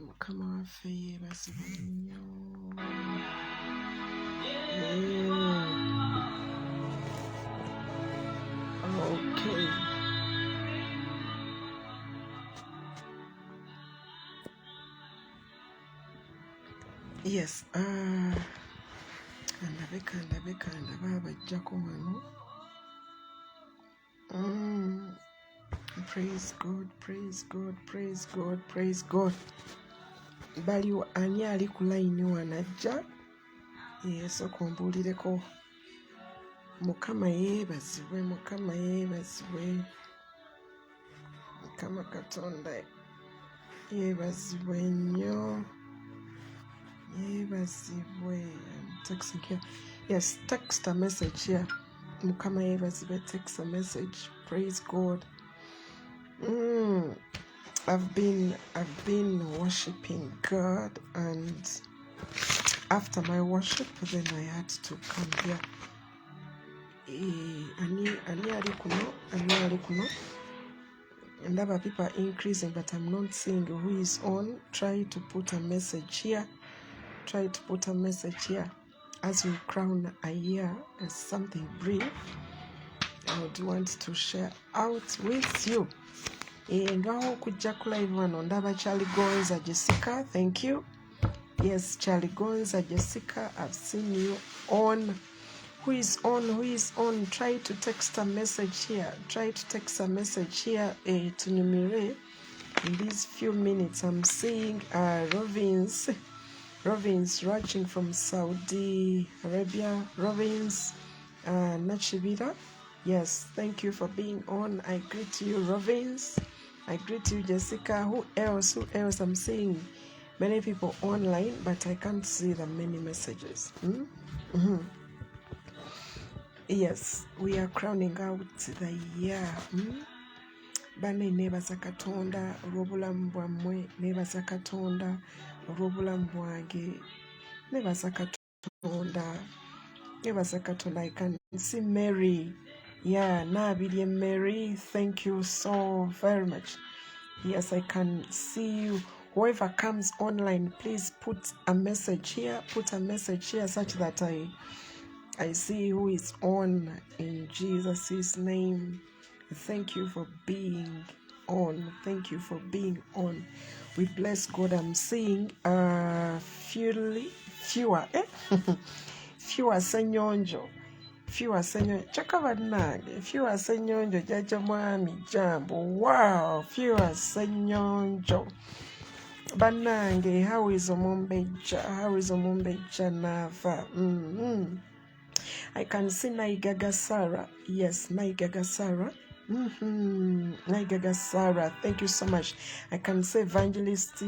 Mukama waffe yeebazibwe nnyo. Okay. Yes. Ndabeka bajjako wano. Praise God, praise God, praise God, praise God. Baliwo ani ali ku line wanajja? Sooka ombuulireko. Mukama yeebazibwe, Mukama yeebazibwe. Mukama Katonda yeebazibwe nnyo. Yeebazibwe. I'm texting here. Yes, text a message here. Mukama yeebazibwe, text a message. Praise God. I've been worshiping God, and after my worship, then I had to come here. Ani ali kuno. And other people are increasing, but I'm not seeing who is on. Try to put a message here. As we crown a year as something brief, I would want to share out with you. Ndwaho kujja ku live wano ndaba Charlie Gonza Jessica. Thank you. Yes, Charlie Gonza Jessica, I've seen you on. Who is on? Try to text a message here. To Numire. In these few minutes, I'm seeing Rovins watching from Saudi Arabia. Rovins, Nachibira. Yes, thank you for being on. I greet you, Rovins. I greet you, Jessica. Who else? I'm seeing many people online, but I can't see the many messages. Yes, we are crowning out the year. Bane nebaza Katonda olw'obulamu bwammwe, nebaza Katonda olw'obulamu bwange, nebaza Katonda. I can see Mary. Yeah, Nabili Mary, thank you so very much. Yes, I can see you. Whoever comes online, please put a message here. Such that I see who is on in Jesus' name. Thank you for being on. We bless God. I'm seeing fewer senyonjo. Chakavanage. Fewer senyonjo. Jaja mwami jambo. Wow. Fewer senyonjo. Banange. How is Omumbeja Nava? I can see Naigaga Sarah. Yes, Naigaga Sarah. Naigaga Sarah. Thank you so much. I can say Evangelist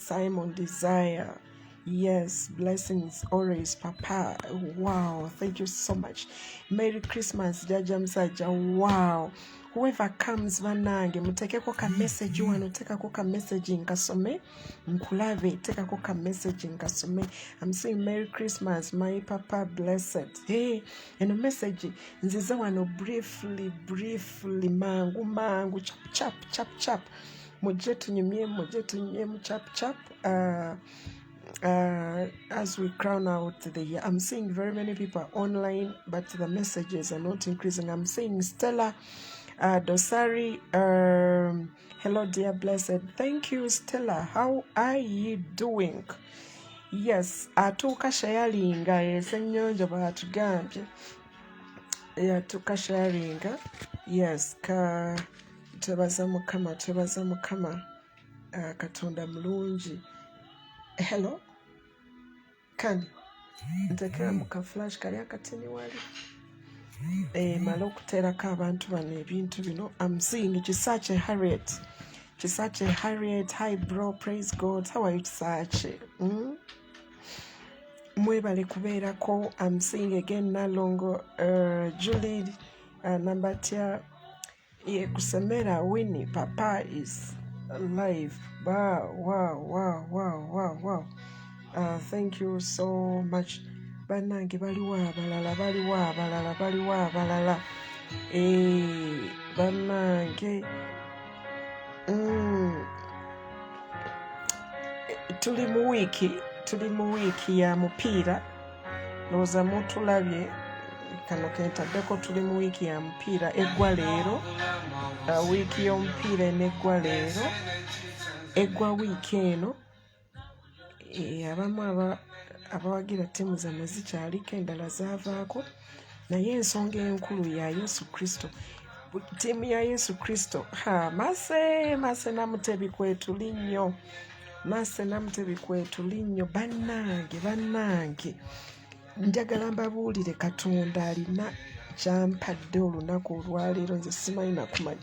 Simon Desire. Yes, blessings always, Papa. Wow, thank you so much. Merry Christmas, Jaja Msaja. Wow. Whoever comes vanange mutekeko ka message wano, tekako ka message nkasome nkulave, tekako ka message nkasome. I'm saying Merry Christmas, my Papa blessed. Hey, eno message nziza wano briefly mangu chap muje tunyumye chap as we crown out the year. I'm seeing very many people online, but the messages are not increasing. I'm seeing Stella Dosari, hello dear blessed. Thank you, Stella. How are you doing? Yes, atuka sharinga esenyonjo batugambye. Atuka sharinga. Yes, twebaza mukama Katonda mulungi. Hello? Kani? Ntekera muka flash kali akatini wali. Mala okuteerako abantu bano ebintu bino. I'm seeing Chisache Harriet. Hi bro, praise God. How are you, Chisache? Mwebale kubeerako. I'm seeing again Nalongo, Julie, Nambatia, Kusemera, Winnie, Papa is alive. Wow. Thank you so much. bannange baliwo abalala bannange tuli mu wiiki ya mupiira ndowooza mutulabye kano kentaddeko tuli mu wiiki ya mupiira eggwa leero wiiki y'omupiira eneggwa leero eggwa wiiki eno abamu abawagira ttiimu zammwe zikyaliko endala zaavaako naye ensonga enkulu ya Yesu Kristo ttiimu ya Yesu Kristo Mase Namutebi kwetuli nnyo bannange njagala mbabuulire Katonda alina kyampadde olunaku olwaleero nze simanyi nakumanya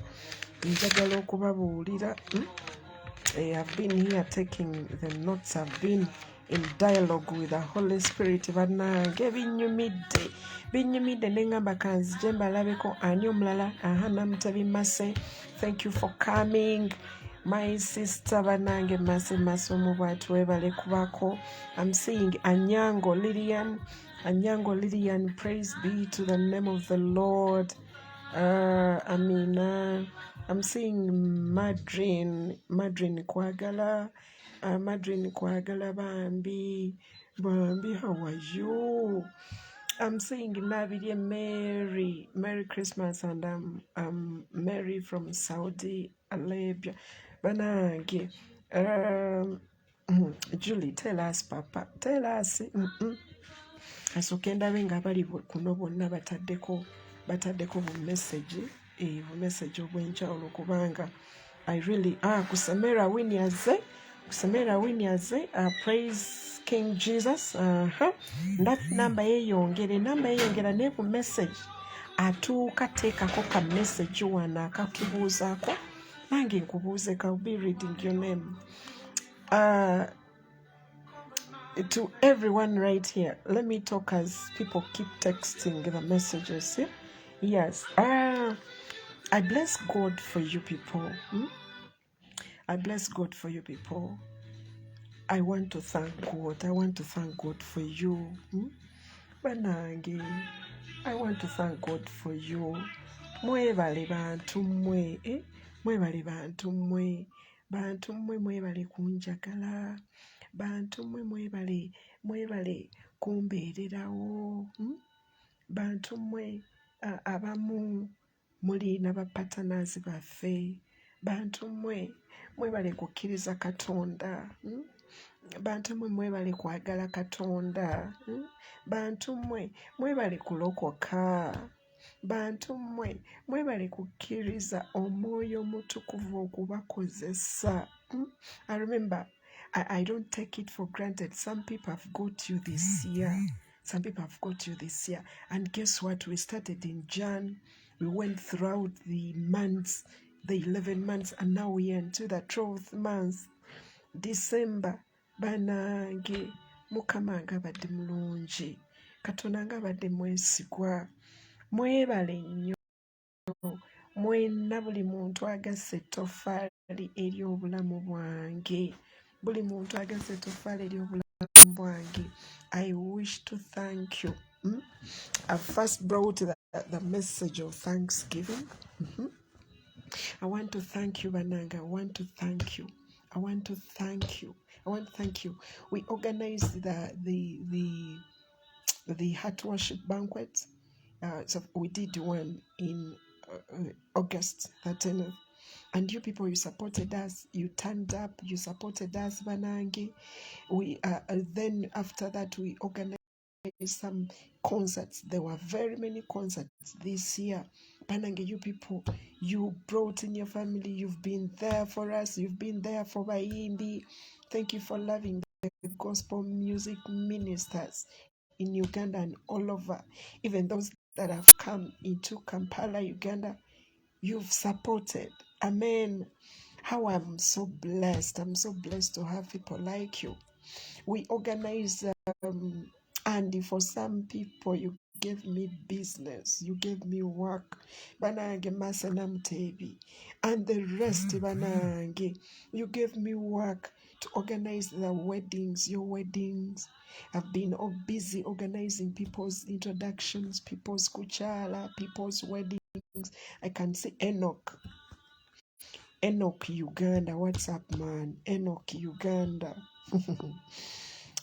njagala okubabuulira I've been here taking the notes. I've been in dialogue with the Holy Spirit. Bannange binyumidde nengamba kanzije mbalabeko ani omulala Namutebi Mase. Thank you for coming. My sister bannange Mase omubwatu webale kubako. I'm seeing Anyango Lillian, praise be to the name of the Lord. Amina. I'm seeing Madrin Kwagala. Madrin Kwagala Bambi, how are you? I'm seeing Nabidi Merry Christmas, and Mary from Saudi Arabia. Banange, Julie, tell us, Papa, tell us. Asokenda benga bali kuno bonna bataddeko bu message obwenjawulo kubanga I really kusemera winyaze praise King Jesus. Namba yeyongera ne ku message atuuka teekako ka message wana akakibuuzaako nange nkubuuze ka be reading your name to everyone right here. Let me talk as people keep texting the messages. Yes. I bless God for you people. I bless God for you people. I want to thank God for you. Banange, I want to thank God for you. Mwebale bantu mwe. Mwebale bantu mwe. Bantu mwe mwebale kunjagala. Bantu mwe mwebale kumbeererawo. Bantu mwe abamu muli n'abapatanazi baffe. Bantu mwe mwebale kukkiriza Katonda. Bantu mwe mwebale kwagala Katonda. Bantu mwe mwebale kulokoka. Bantu mwe mwebale kukkiriza Omwoyo Omutukuvu okubakozesa. I remember, I don't take it for granted. Some people have got you this year. And guess what? We started in Jan. We went throughout the months, the 11 months, and now we are into the 12th month. December. Banange. Mukama ngabadde mulungi. Katonda ngabadde mwesigwa. Mwebale nnyo. Mwenna buli muntu agasse ettoffaali eri obulamu bwange. I wish to thank you. I first brought the message of thanksgiving. I want to thank you, Bananga. I want to thank you. We organized the heart worship banquet. So we did one in August 13th. And you people, you supported us. You turned up. You supported us, Banange. We then after that we organized some concerts. There were very many concerts this year. Banange, you people, you brought in your family. You've been there for us. You've been there for Bayimbi. Thank you for loving the gospel music ministers in Uganda and all over. Even those that have come into Kampala, Uganda, you've supported. Amen. How I'm so blessed. I'm so blessed to have people like you. We organize, and for some people, you gave me business. You gave me work. Banange Mase Namutebi. And the rest, Banange, you gave me work. to organize the weddings, your weddings. I've been all busy organizing people's introductions, people's kuchala, people's weddings. I can see Enoch, Uganda. What's up, man? Enoch, Uganda.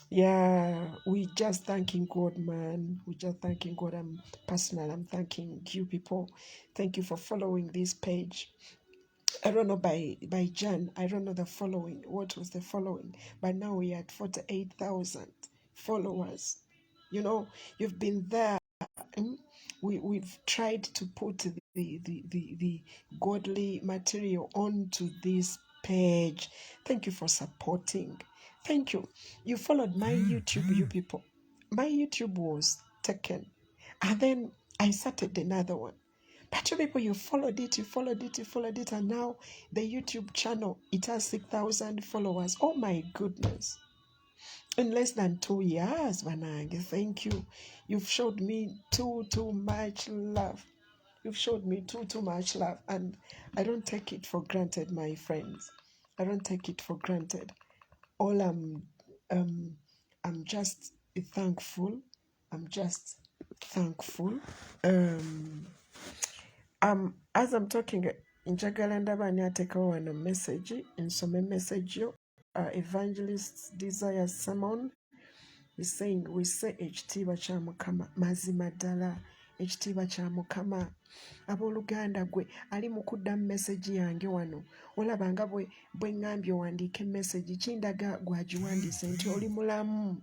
Yeah, we just thanking God, man. We just thanking God. I'm thanking you people. Thank you for following this page. I don't know by Jan. I don't know the following. What was the following? But now we are at 48,000 followers. You know, you've been there. We've tried to put the godly material onto this page. Thank you for supporting. Thank you. You followed my YouTube, you people. My YouTube was taken. And then I started another one. But you people, you followed it, and now the YouTube channel, it has 6,000 followers. Oh my goodness. In less than 2 years, Vanange, thank you. You've showed me too much love. You've showed me too much love, and I don't take it for granted, my friends. I don't take it for granted. All I'm just thankful. I'm just thankful. As I'm talking, njagala ndaba nyateekawo wano message, nsome message yo. Evangelist Desire Simon is saying, we say ekitiibwa kya Mukama, mazima ddala ekitiibwa kya Mukama. Abooluganda gwe ali mu kuddamu message yange wano, olaba nga bwe ŋŋambye owandiike message, kindaga gwagiwandiise nti oli mulamu.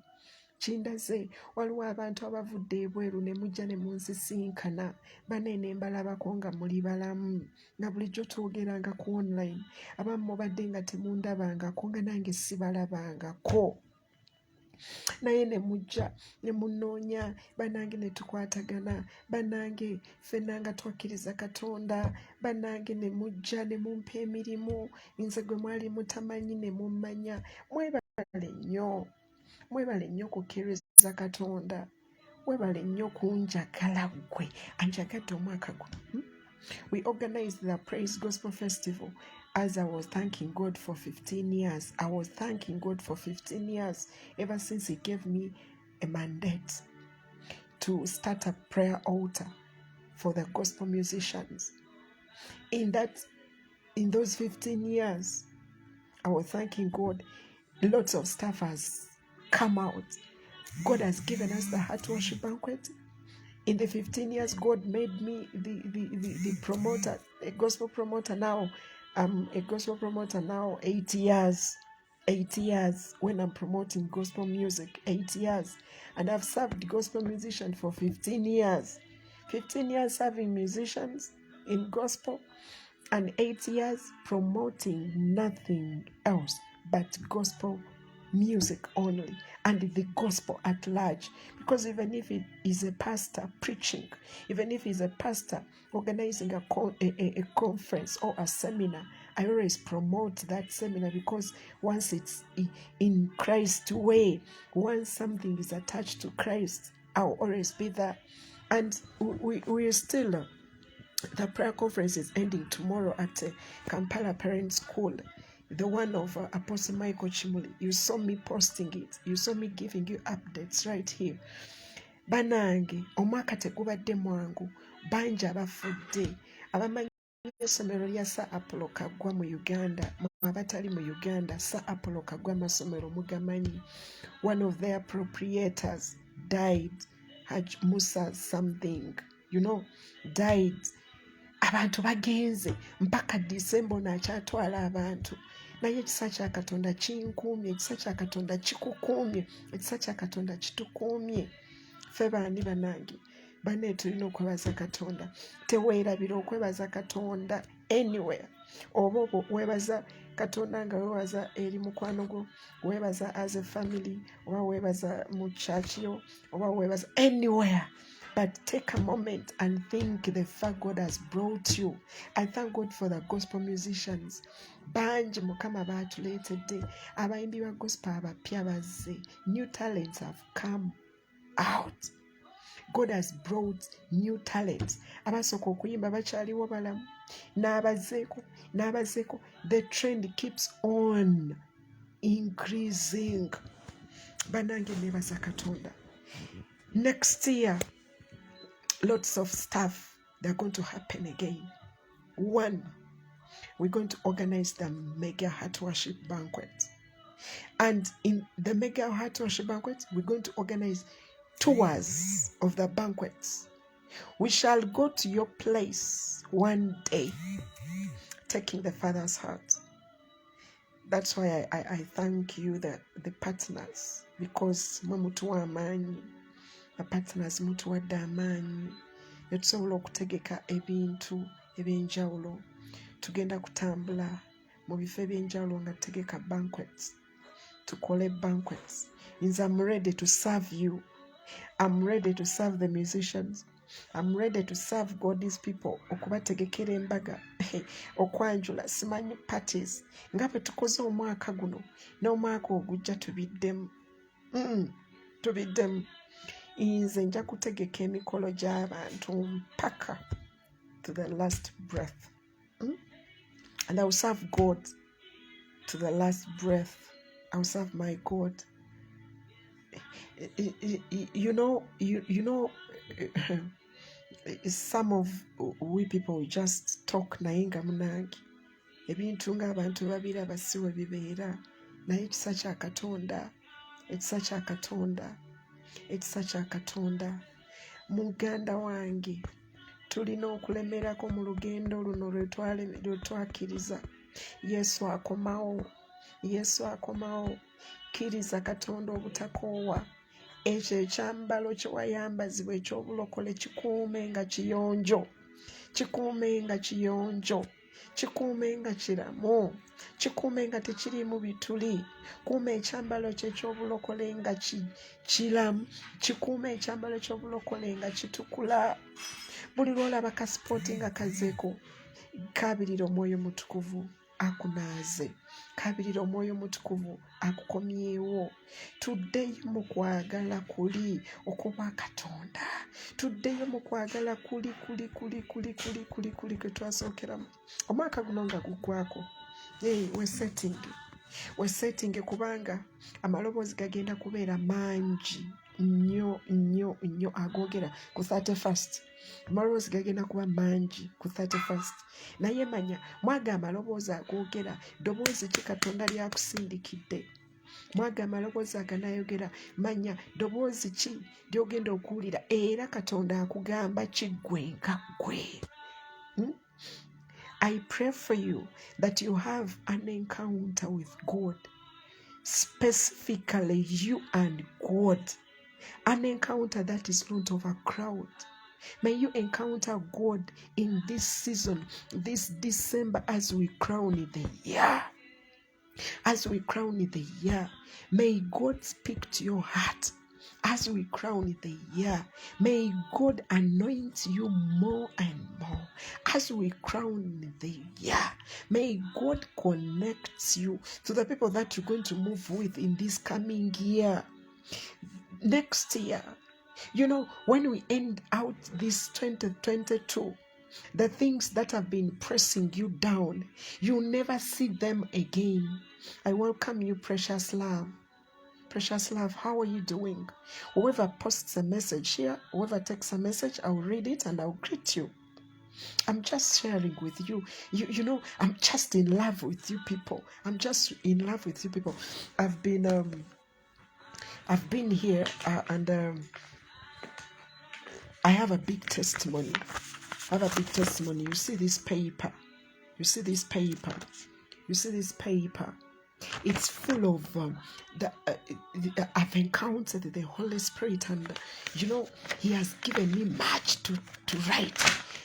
Kindaze waliwo abantu abavudde ebweru ne mujja ne munsisinkana, banene mbalabako nga muli balamu, nga bulijjo twogeranga ku online, abamu mubadde nga temundabangako, nga nange sibalabangako, naye ne mujja ne munnoonya, bannange ne tukwatagana, bannange ffenna nga twakkiriza Katonda, bannange ne mujja ne mumpa emirimu, nze gwe mwali mutamanyi ne mummanya. Mwebale nnyo kukkiriza Katonda, mwebale nnyo kunjagala gwe anjagadde omwaka guno. We organized the Praise Gospel Festival as I was thanking God for 15 years. I was thanking God for 15 years ever since He gave me a mandate to start a prayer altar for the gospel musicians. In those 15 years, I was thanking God. Lots of stuff has come out. God has given us the Heart Worship Banquet. In the 15 years, God made me the promoter, a gospel promoter now. I'm a gospel promoter now, 8 years. 8 years when I'm promoting gospel music, 8 years. And I've served gospel musicians for 15 years. 15 years serving musicians in gospel, and 8 years promoting nothing else but gospel music only, and the gospel at large. Because even if it is a pastor preaching, even if he's a pastor organizing a conference or a seminar, I always promote that seminar, because once it's in Christ's way, once something is attached to Christ, I'll always be there. And we are still, the prayer conference is ending tomorrow at Kampala Parent School. The one of Apostle Michael Chimuli. You saw me posting it. You saw me giving you updates right here. Banange, omwaka tegubadde mwangu, bangi abafudde, abamanyi essomero lya Sir Apollo Kaggwa mu Uganda, abatali mu Uganda, Sir Apollo Kaggwa amasomero mugamanyi. One of their proprietors died, Haj Musa something, died. Abantu bagenze mpaka December n'akyatwala abantu. Naye ekisa kya Katonda kinkuumye, ekisa kya Katonda kikukuumye, ekisa kya Katonda kitukuumye. Ffe baani bannange, banne tulina okwebaza Katonda. Teweerabira okwebaza Katonda anywhere. Oba weebaza Katonda nga weebaza eri mukwano gwo, weebaza as a family, oba weebaza mu church yo, oba weebaza anywhere. But take a moment and think the fact God has brought you. I thank God for the gospel musicians. Banji Mukama batuleetedde, abayimbi ba gospel abapya bazze. New talents have come out. God has brought new talents. Abasooka okuyimba bakyaliwo balamu. N'abazeeko. The trend keeps on. increasing. Banange nebaza Katonda. Next year, lots of stuff they're going to happen again. One, we're going to organize the Mega Heart Worship Banquet. And in the Mega Heart Worship Banquet, we're going to organize tours of the banquets. We shall go to your place one day, taking the Father's heart. That's why I thank you, the partners, because the partners mutu wadde amaanyi netusobola okutegeka ebintu ebyenjawulo. Tugenda kutambula mu bifo ebyenjawulo nga tutegeka banquets, tukole banquets. I'm ready to serve you. I'm ready to serve the musicians. I'm ready to serve God's people. Okubategekera embaga okwanjula simanyi parties nga bwe tukoze omwaka guno n'omwaka ogujja tubiddemu. Tubiddemu. Nze nja kutegeka emikolo gy'abantu mpaka to the last breath. And I will serve God to the last breath. I will serve my God. You know, some of we people just talk naye nga munange ebintu ng'abantu babiraba si we bibeera, naye ekisa kya Katonda, ekisa kya Katonda, ekisa kya Katonda. Muganda wange, tulina okulemerako mu lugendo luno lwe twakiriza. Yesu akomawo, Yesu akomawo. Kkiriza Katonda obutakoowa. Ekyo ekyambalo kye wayambazibwa eky'obulokole kikuume nga kiyonjo, kikuume nga kiyonjo, kikuume nga kiramu, kikuume nga tekirimu bituli. Kuuma ekyambalo kye eky'obulokole nga kiramu, kikuume ekyambalo ky'obulokole nga kitukula. Buli lw'olaba ka sipooti nga kazeeko, kaabirira Omwoyo Mutukuvu akunaaze, kaabirira Omwoyo Mutukuvu akukomyewo. Tuddeyo mu kwagala kuli okuba Katonda. Tuddeyo mu kwagala kuli kwe twasookeramu. Omwaka guno nga guggwako, we setting kubanga amaloboozi gagenda kubeera mangi nnyo agogera ku 31st. Amaloboozi gagenda kuba mangi ku 31st. Naye manya mwaga amaloboozi agogera ddoboozi ki Katonda lyakusindikidde. Mwaga amaloboozi aganayogera manya ddoboozi ki lyogenda okuwulira era Katonda akugamba kiggwe nga ggwe. I pray for you that you have an encounter with God, specifically you and God. An encounter that is not of a crowd. May you encounter God in this season, this December, as we crown the year. As we crown the year, may God speak to your heart. As we crown the year, may God anoint you more and more. As we crown the year, may God connect you to the people that you're going to move with in this coming year. Next year, you know, when we end out this 2022, the things that have been pressing you down, you'll never see them again. I welcome you, precious love. Precious love, how are you doing? Whoever posts a message here, whoever takes a message, I'll read it and I'll greet you. I'm just sharing with you. You know, I'm just in love with you people. I'm just in love with you people. I've been here and I have a big testimony. You see this paper. It's full of I've encountered the Holy Spirit, and you know, He has given me much to write.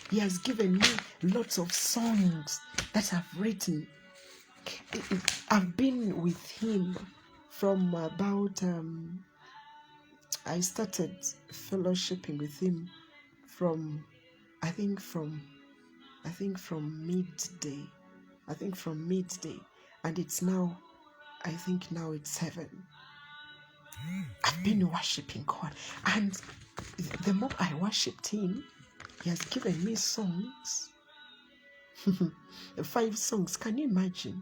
He has given me lots of songs that I've written. I've been with Him from about I started fellowshipping with Him from midday, and it's now, I think now it's 7. I've been worshiping God, and the more I worshipped Him, He has given me songs. 5 songs. Can you imagine?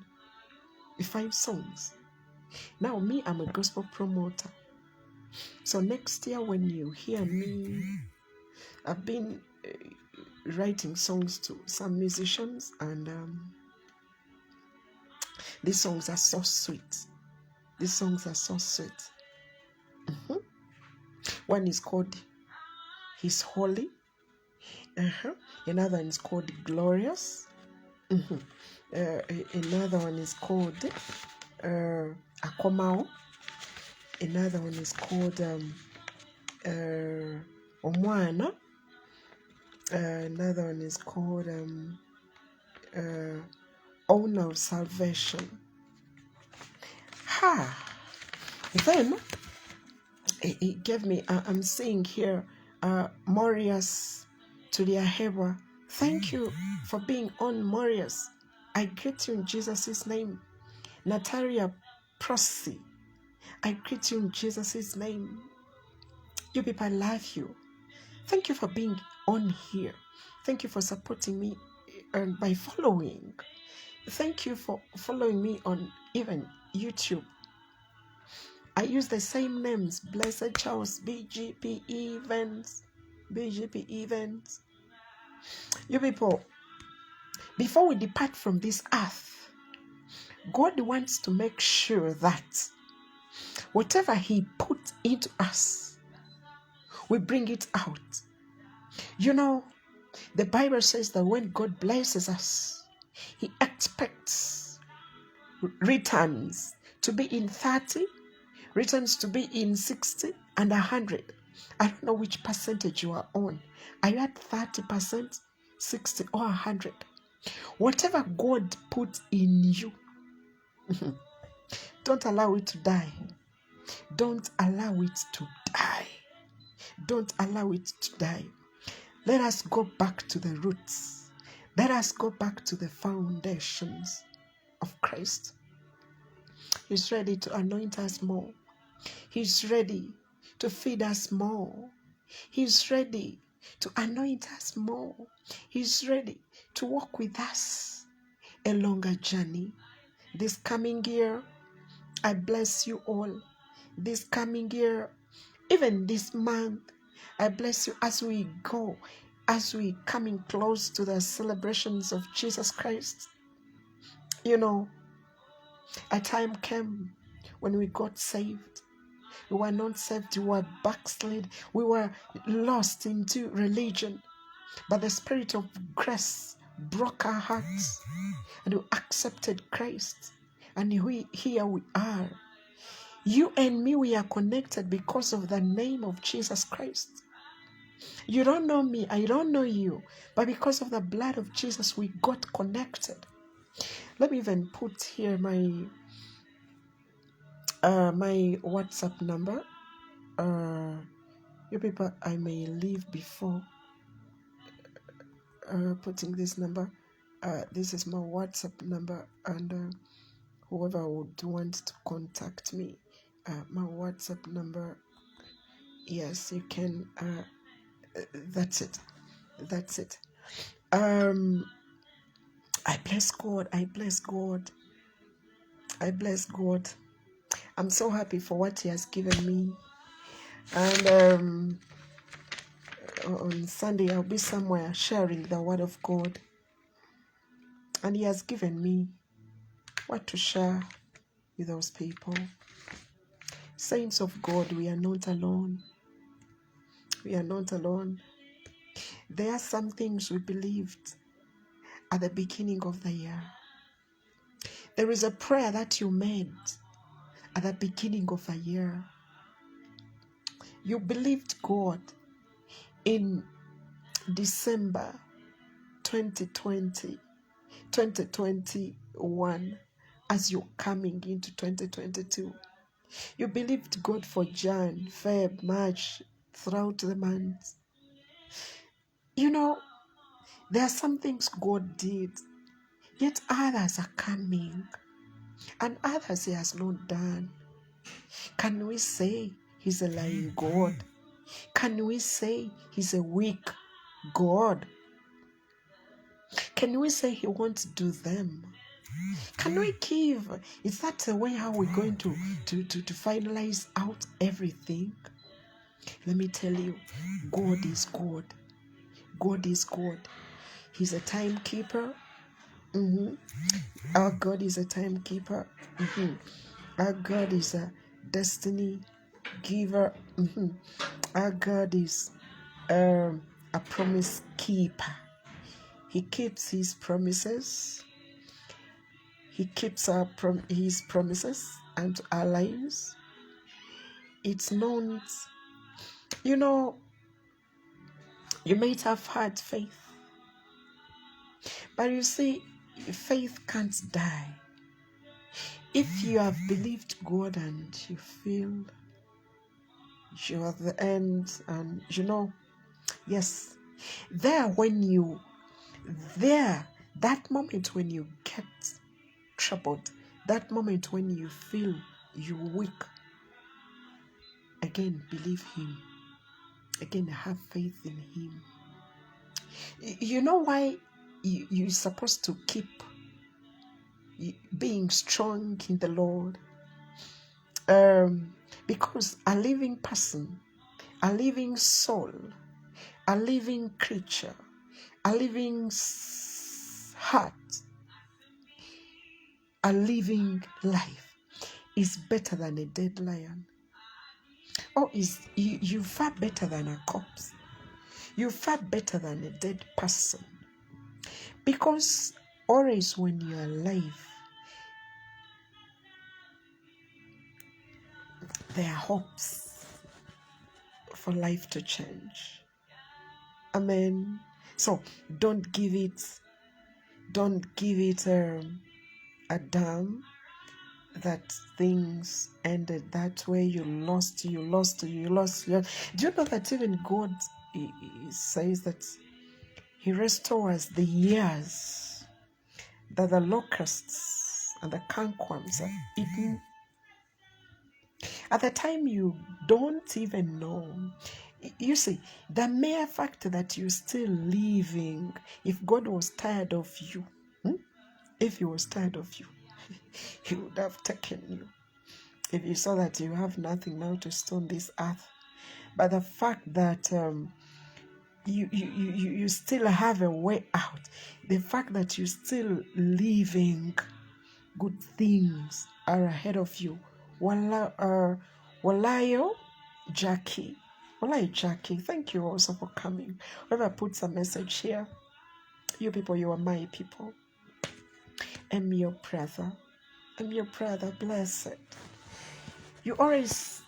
5 songs. Now, me, I'm a gospel promoter. So next year, when you hear me, I've been writing songs to some musicians, and these songs are so sweet. These songs are so sweet. One is called He's Holy. Another one is called Glorious. Another one is called Akomao. Another one is called Omwana. Another one is called Owner of Salvation. Then it gave me, I'm seeing here, Morias Tuliaheba. Thank you for being on, Morias. I greet you in Jesus' name. Natalia Prosy, I greet you in Jesus' name. You people, I love you. Thank you for being on here. Thank you for supporting me by following. Thank you for following me on even YouTube. I use the same names, BLESSEDCharles BGPevents. BGPevents. You people, before we depart from this earth, God wants to make sure that whatever He put into us, we bring it out. You know, the Bible says that when God blesses us, He expects returns to be in 30, returns to be in 60 and 100. I don't know which percentage you are on. Are you at 30%, 60 or 100? Whatever God put in you, don't allow it to die. Don't allow it to die. Don't allow it to die. Let us go back to the roots. Let us go back to the foundations of Christ. He's ready to anoint us more. He's ready to feed us more. He's ready to anoint us more. He's ready to walk with us a longer journey. This coming year, I bless you all. This coming year, even this month, I bless you as we go, as we coming close to the celebrations of Jesus Christ. You know, a time came when we got saved. We were not saved, we were backslid, we were lost into religion. But the Spirit of grace broke our hearts and we accepted Christ. And here we are. You and me, we are connected because of the name of Jesus Christ. You don't know me, I don't know you, but because of the blood of Jesus, we got connected. Let me even put here my WhatsApp number. You people, I may leave before putting this number. This is my WhatsApp number, and whoever would want to contact me, my WhatsApp number. Yes, you can. That's it. That's it. I bless God. I bless God. I bless God. I'm so happy for what He has given me. And on Sunday, I'll be somewhere sharing the word of God. And He has given me what to share with those people. Saints of God, we are not alone. We are not alone. There are some things we believed at the beginning of the year. There is a prayer that you made at the beginning of the year. You believed God in December 2020, 2021, as you're coming into 2022. You believed God for Jan, Feb, March, throughout the months. You know, there are some things God did, yet others are coming, and others He has not done. Can we say He's a lying God? Can we say He's a weak God? Can we say He won't do them? Can we give? Is that the way how we're going to finalize out everything? Let me tell you, God is God. God is God. He's a timekeeper. Our God is a timekeeper. Our God is a destiny giver. Our God is a promise keeper. He keeps his promises. He keeps his promises and our lives. It's not, you know, you might have had faith, but you see, faith can't die. If you have believed God and you feel you're at the end, and yes, that moment when you get troubled, that moment when you feel you're weak, again, believe him. Again, have faith in him. You know why you're supposed to keep being strong in the Lord? Because a living person, a living soul, a living creature, a living heart, a living life is better than a dead lion. Or you far better than a corpse. You far better than a dead person. Because always when you're alive, there are hopes for life to change. Amen. So don't give it a damn that things ended that way. You lost. Do you know that even God he says that he restores the years that the locusts and the cankerworms have eaten? At the time you don't even know. You see, the mere fact that you're still living, if God was tired of you, if he was tired of you, he would have taken you. If you saw that you have nothing now to stone this earth, but the fact that you still have a way out, the fact that you're still living, good things are ahead of you. Walayo Jackie. Walai Jackie, thank you also for coming. Whoever puts a message here, you people, you are my people. I'm your brother. I'm your brother, blessed. You always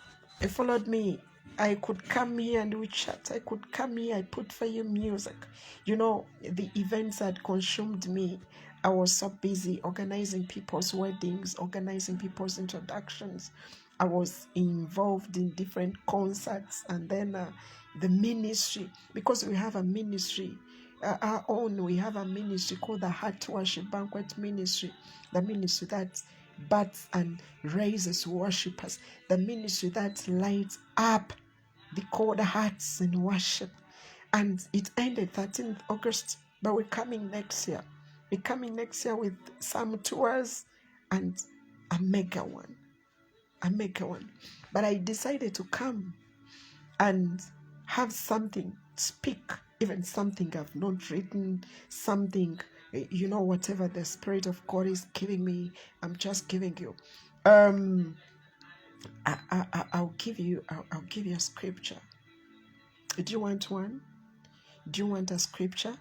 followed me. I could come here and we chat. I could come here, I put for you music. The events had consumed me. I was so busy organizing people's weddings, organizing people's introductions. I was involved in different concerts, and then the ministry, because we have a ministry, we have a ministry called the Heart Worship Banquet Ministry, the ministry that births and raises worshippers, the ministry that lights up the cold hearts in worship. And it ended 13th August, but we're coming next year. We're coming next year with some tours and a mega one. But I decided to come and have something, speak, even something I've not written, something, whatever the Spirit of God is giving me, I'm just giving you. I'll give you a scripture. Do you want one? Do you want a scripture?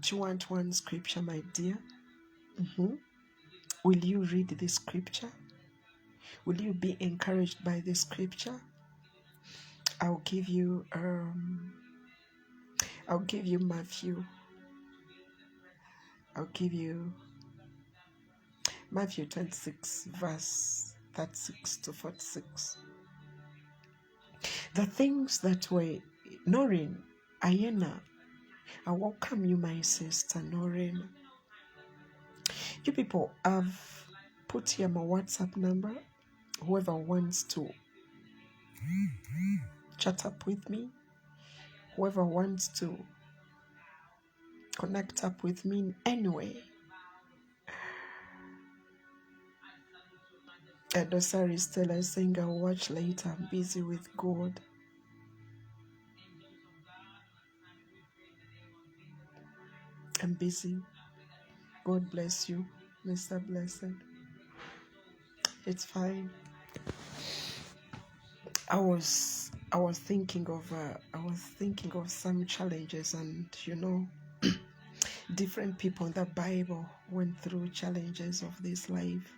Do you want one scripture, my dear? Will you read the scripture? Will you be encouraged by the scripture? I'll give you Matthew. I'll give you Matthew 26, verse 36 to 46. The things that were Noreen, Ayena, I welcome you, my sister Noreen. You people, I've put here my WhatsApp number. Whoever wants to chat up with me, whoever wants to connect up with me in any way, And Osari is still saying, I'll watch later. I'm busy with God. I'm busy. God bless you, Mr. Blessed. It's fine. I was thinking of some challenges, and different people in the Bible went through challenges of this life,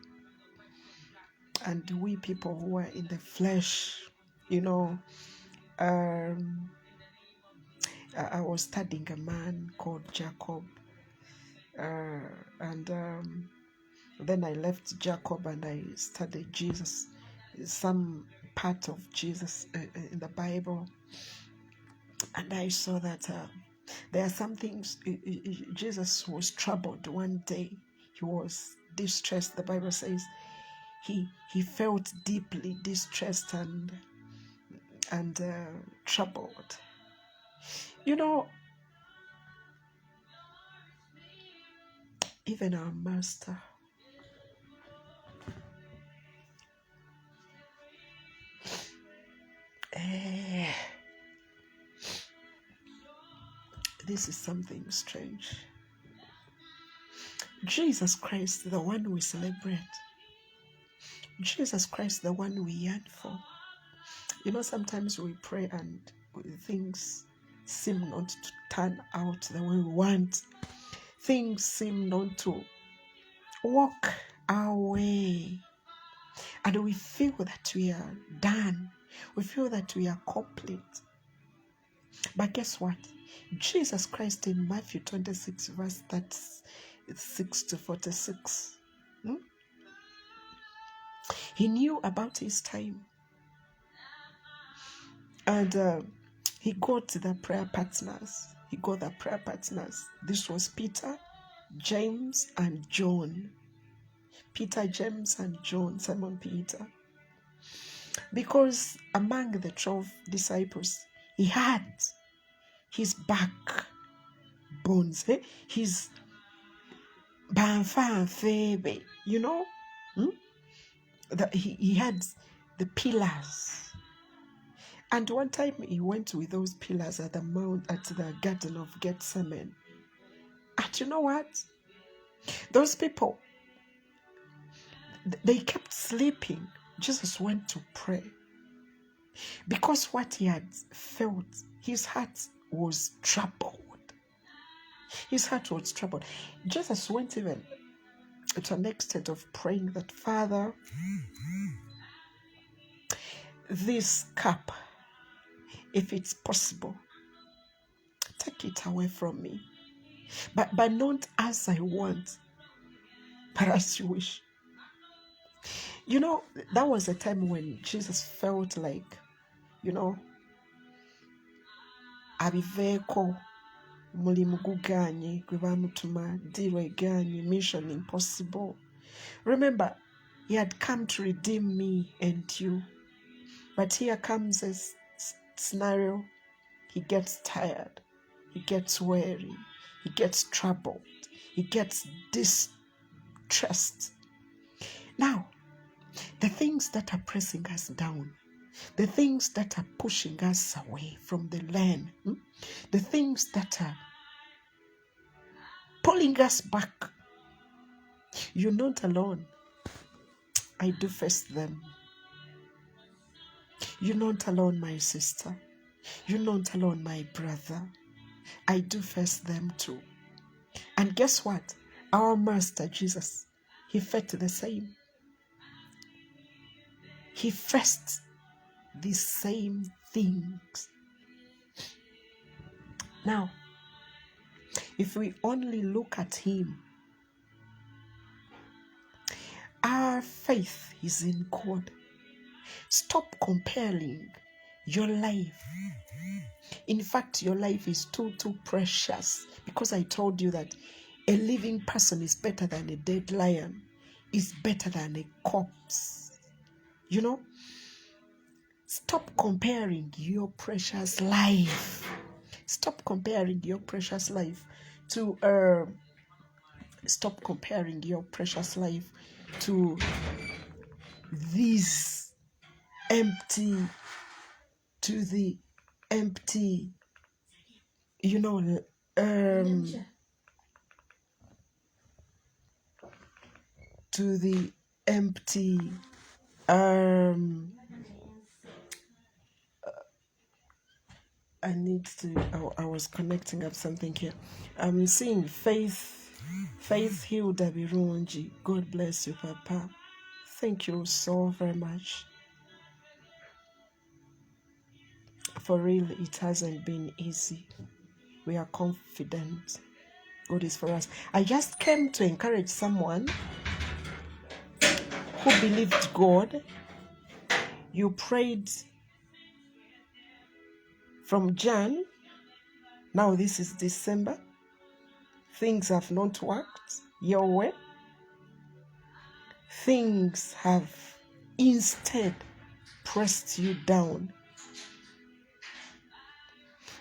and we people who are in the flesh, I was studying a man called Jacob, and then I left Jacob and I studied Jesus, some part of Jesus in the Bible, and I saw that there are some things. Jesus was troubled one day. He was distressed. The Bible says he felt deeply distressed and troubled. Even our master, this is something strange. Jesus Christ, the one we celebrate. Jesus Christ, the one we yearn for. Sometimes we pray and things seem not to turn out the way we want. Things seem not to walk our way. And we feel that we are done. We feel that we are complete. But guess what? Jesus Christ in Matthew 26, verse 36 to 46. He knew about his time. And he got the prayer partners. This was Peter, James, and John. Peter, James, and John, Simon Peter. Because among the 12 disciples, he had his backbones, his banfafebe, that he had the pillars. And one time he went with those pillars at the Garden of Gethsemane. And you know what? Those people, they kept sleeping. Jesus went to pray. Because what he had felt, his heart was troubled. Jesus went even to an extent of praying that, Father, this cup, if it's possible, take it away from me. But not as I want, but as you wish. That was a time when Jesus felt like, abiveko mulimu guganye gwe bamutuma diro eganye, mission impossible. Remember, he had come to redeem me and you. But here comes a scenario. He gets tired. He gets weary. He gets troubled. He gets distressed. Now, the things that are pressing us down, the things that are pushing us away from the lane, the things that are pulling us back, you're not alone. I do face them. You're not alone, my sister. You're not alone, my brother. I do face them too. And guess what? Our Master Jesus, he felt the same. He faced the same things. Now, if we only look at him, our faith is in God. Stop comparing your life. In fact, your life is too precious, because I told you that a living person is better than a dead lion, is better than a corpse. Stop comparing your precious life. Stop comparing your precious life to this empty, to the empty, you know, to the empty, I was connecting up something here. I'm seeing Faith Hilda Birungi. God bless you, Papa. Thank you so very much. For real, it hasn't been easy. We are confident God is for us. I just came to encourage someone who believed God. You prayed from Jan. Now this is December. Things have not worked your way. Things have instead pressed you down.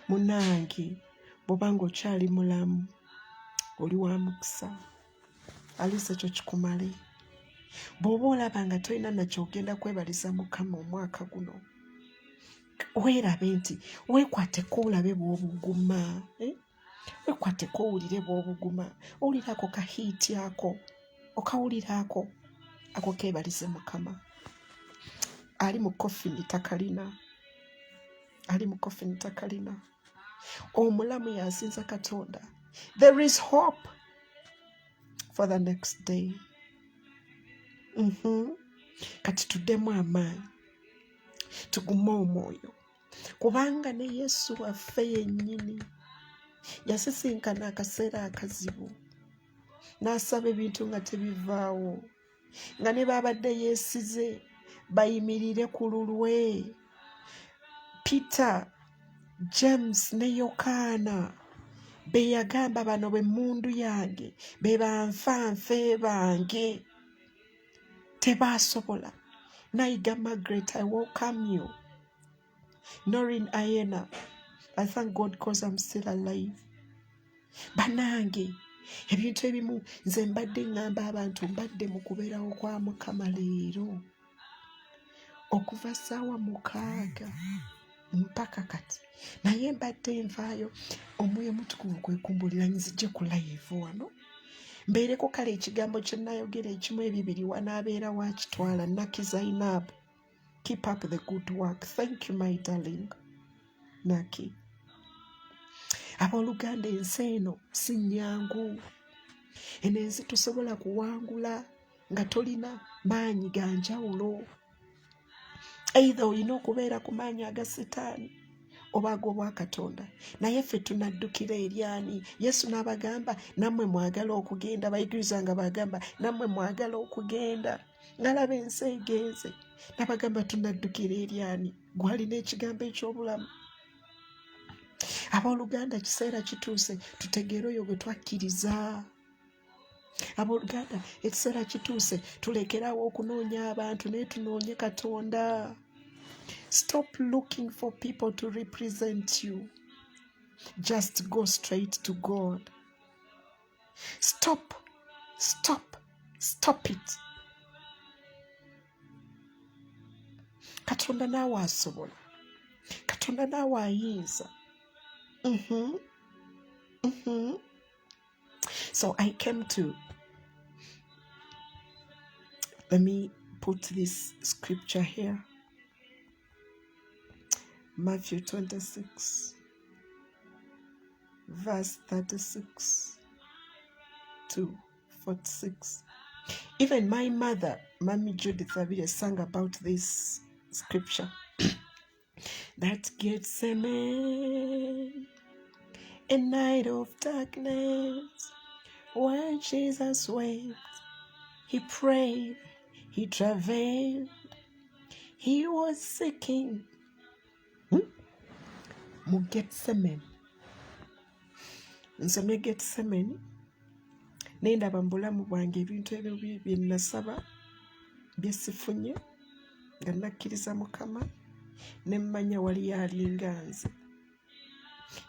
Munangi, bobango chali mulamu, oli wa mukisa. Alisa ekyo kikumale. Bw'oba olaba nga tolina nakyogenda kwebaliza Mukama omwaka guno, weerabe nti weekwateko olabe bw'obuguma. Weekwateko owulire bw'obuguma. Owulira ako kahiiti ako, okawulira ako keebalize Mukama. Ali mu kofini takalina. Ali mu kofini takalina. Omulamu yasinza Katonda. There is hope for the next day. Kati tuddemu amaanyi, tugume omwoyo, kubanga ne Yesu waffe yennyini yasisinkana akaseera akazibu n'asaba ebintu nga tebivaawo, nga ne babadde yeesize bayimirire ku lulwe. Peter, James ne Yokaana be yagamba bano b'emmundu yange, be banfanfe bange. Tebasobola. Naiga Margaret, I welcome you. Noreen Ayena, I thank God because I'm still alive. Banange, ebintu ebimu nze mbadde ngamba abantu mbadde mu kubeerawo kwa Mukama leero. Okuva ssaawa 6 mpaka kati. Naye mbadde nvaayo omwoyo mutukuvu kwekumbulira nzije ku live wano. Mbeereko kale ekigambo kye nayogera ekimu ebibiri wanaabeera wakitwala. Naki Zainab, keep up the good work. Thank you my darling Naki. Abooluganda, ensi eno si nnyangu. Eno ensi tusobola kuwangula nga tolina maanyi ga njawulo. Either olina okubeera ku maanyi aga Setaani oba ag'obwa Katonda. Naye ffe tunaddukira eri ani? Yesu n'abagamba nammwe mwagala okugenda. Abayigiriza nga bagamba nammwe mwagala okugenda. Nalaba ensi egenze. N'abagamba tunaddukira eri ani? Gwalina ekigambo eky'obulamu. Abooluganda, kiseera kituuse tutegeere oyo gwe twakkiriza. Abooluganda, ekiseera kituuse tulekerawo okunoonya abantu naye tunoonye Katonda. Stop looking for people to represent you. Just go straight to God. Stop it. Katonda naawe asobola. Katonda naawe ayinza. So I came to, let me put this scripture here. Matthew 26, verse 36 to 46. Even my mother, Mommy Judith Avile, sang about this scripture. That Gethsemane, a night of darkness, where Jesus wept, he prayed, he travailed, he was seeking. Mu Gethsemane. Nsomye Gethsemane. Nendaba mu bulamu bwange ebintu ebyo bye nasaba bye sifunye nga nakkiriza Mukama, ne mmanya wali alinga nze.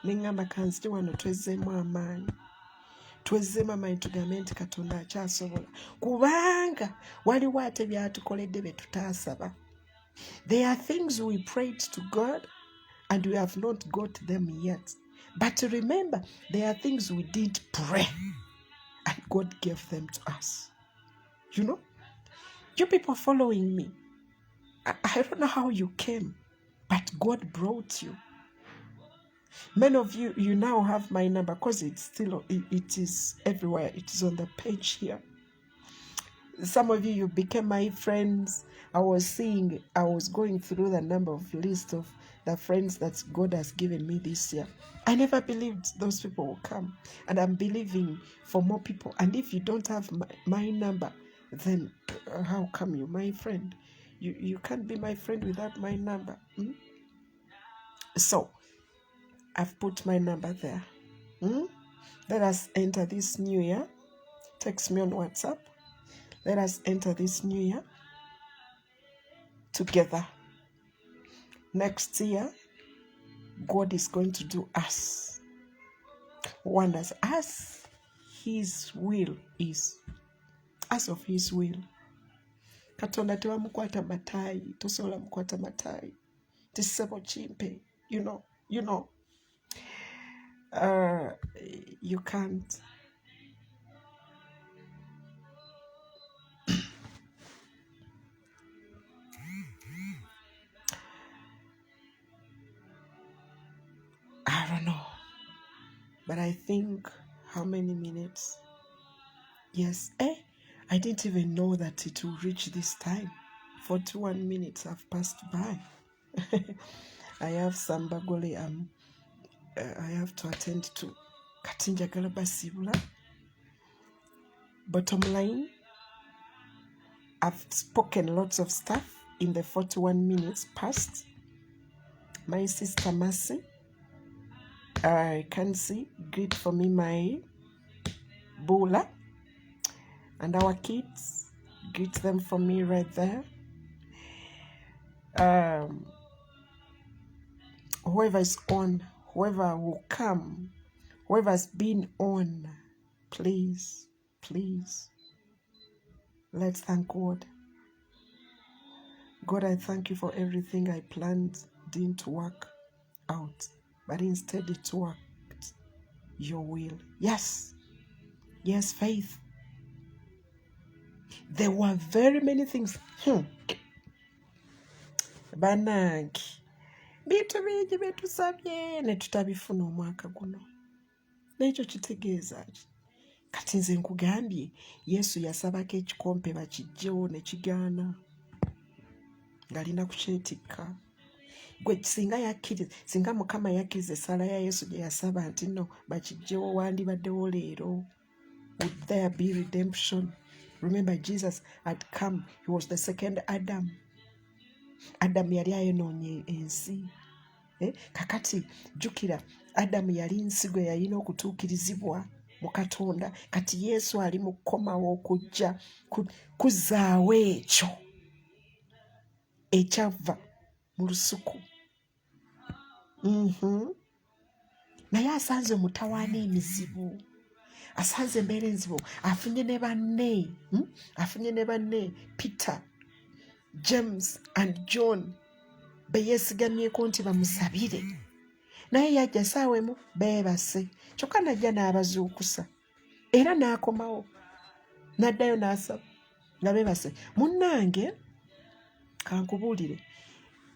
Ne ngamba kanzije wano twezzeemu amaanyi twezzemu amaanyi tugambe nti Katonda akyasobola, kubanga waliwo ate byatukoledde bye tutaasaba. There are things we prayed to God and we have not got them yet. But remember, there are things we did pray and God gave them to us. You know, you people following me, I don't know how you came, but God brought you. Many of you, you now have my number because it is everywhere. It is on the page here. Some of you became my friends. I was going through the number of list of the friends that God has given me this year. I never believed those people will come, and I'm believing for more people. And if you don't have my number, then how come you my friend? You can't be my friend without my number. So I've put my number there. Let us enter this new year. Text me on WhatsApp. Let us enter this new year together. Next year, God is going to do us wonders as His will is. As of His will. Katonda tewamukwata matayi, tosobola mukwata matayi. Tisebo chimpe, you know. You can't. I don't know. But I think how many minutes? Yes. I didn't even know that it will reach this time. 41 minutes have passed by. I have some bagole I have to attend to. Katinja galaba sibula. Bottom line, I've spoken lots of stuff in the 41 minutes past. My sister Mercy, I can see, greet for me my Bula. And our kids, greet them for me right there. Whoever is on, whoever will come, whoever's been on, please, let's thank God. God, I thank you for everything I planned didn't work out, but instead it worked your will. Yes, faith. There were very many things. Banangi. Bintu bingi betusabye ne tutabifuna omwaka guno. N'ekyo kitegeeza ki? Kati nze nkugambye Yesu yasabako ekikompe bakijjewo ne kigaana ng'alina kukyetikka. Gwe singa Mukama yakkiriza essala ya Yesu gye yasaba nti nno bakijjewo wandibaddewo leero. Would there be redemption? Remember, Jesus had come. He was the second Adam. Adam yali ayonoonye ensi. Kakati jjukira Adamu yali nsigo yalina okutuukirizibwa mu Katonda. Kati Yesu ali mu kukomawo okujja kuzaawo ekyo ekyava mu lusuku. Naye asanze mutawaana emizibu, asanze embeera enzibu, afunye ne banne Peter, James and John be yeesigamyeko nti bamusabire. Naye yajja saawemu beebase, kyokka najja n'abazuukusa era n'akomawo n'addayo n'asaba nga beebase. Munnange kankubuulire,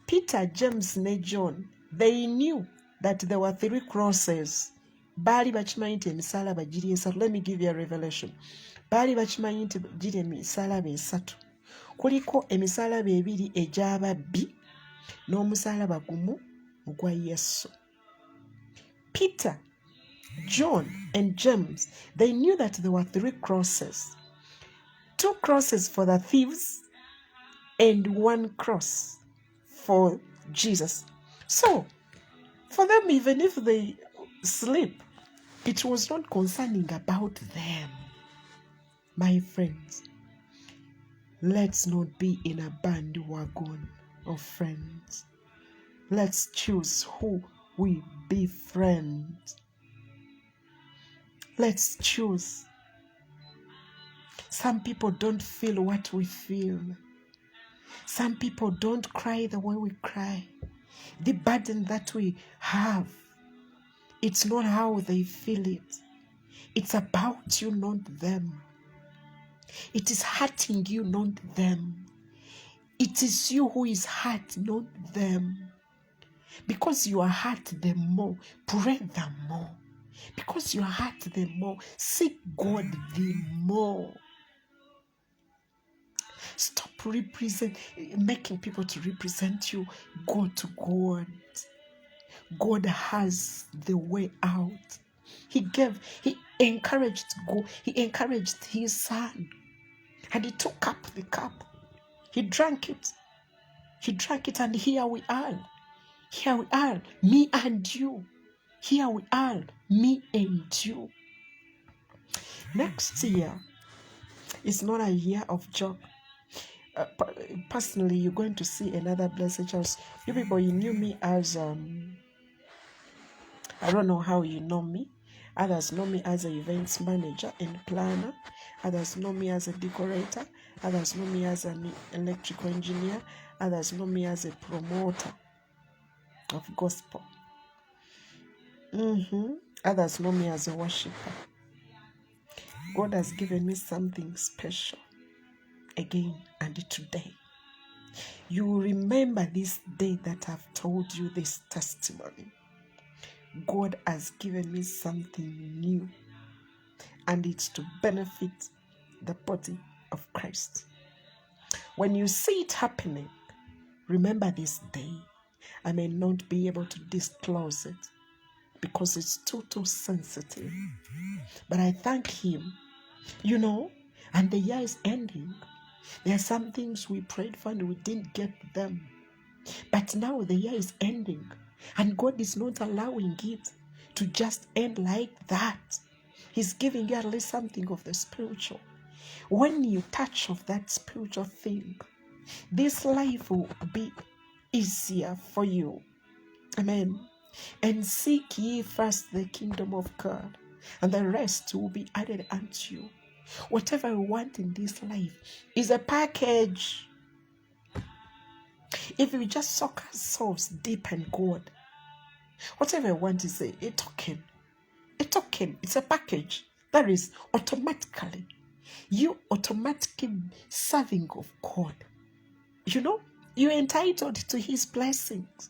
Peter, James ne John, they knew that there were 3 crosses. Baali bakimanyi nti emisalaba giri esatu. Let me give you a revelation. Baali bakimanyi nti giri emisalaba esatu. Kuliko emisalaba 2 egy'ababbi n'omusalaba gumu ogwa Yesu. Peter, John and James, they knew that there were 3 crosses. 2 crosses for the thieves and 1 cross for Jesus. So, for them, even if they sleep, it was not concerning about them. My friends, let's not be in a bandwagon of friends. Let's choose who we befriend. Let's choose. Some people don't feel what we feel. Some people don't cry the way we cry. The burden that we have, it's not how they feel it. It's about you, not them. It is hurting you, not them. It is you who is hurt, not them. Because you are hurt the more, pray the more. Because you are hurt the more, seek God the more. Stop making people to represent you. Go to God. God has the way out. He encouraged God. He encouraged his son. And he took up the cup. He drank it. He drank it, and here we are. Here we are, me and you. Here we are, me and you. Next year is not a year of joke. Personally, you're going to see another Blessed Charles. You people, you knew me as, I don't know how you know me. Others know me as an events manager and planner. Others know me as a decorator. Others know me as an electrical engineer. Others know me as a promoter of gospel. Others know me as a worshiper. God has given me something special again and today. You will remember this day that I've told you this testimony. God has given me something new, and it's to benefit the body of Christ. When you see it happening, remember this day. I may not be able to disclose it because it's too sensitive. But I thank him, and the year is ending. There are some things we prayed for and we didn't get them. But now the year is ending, and God is not allowing it to just end like that. He's giving you at least something of the spiritual. When you touch of that spiritual thing, this life will be easier for you. Amen. And seek ye first the kingdom of God, and the rest will be added unto you. Whatever we want in this life is a package. If we just soak ourselves deep in God, whatever we want is a token. A token. It's a package. That is automatically. You automatically serving of God. You're entitled to his blessings.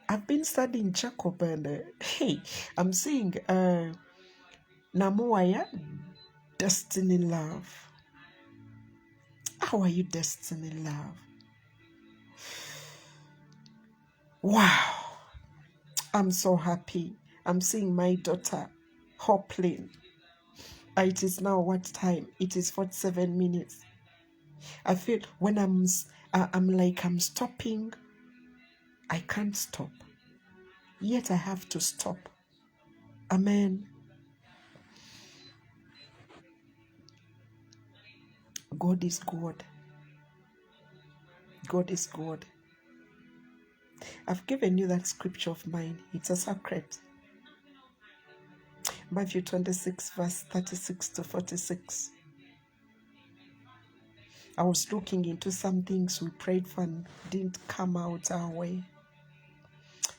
I've been studying Jacob, and I'm seeing Namuaya, destiny love. How are you, destiny love? Wow. I'm so happy. I'm seeing my daughter, Hoplin. It is now what time? It is 47 minutes. I feel when I'm stopping, I can't stop. Yet I have to stop. Amen. God is God. God is God. I've given you that scripture of mine. It's a secret. Matthew 26, verse 36 to 46. I was looking into some things we prayed for and didn't come out our way.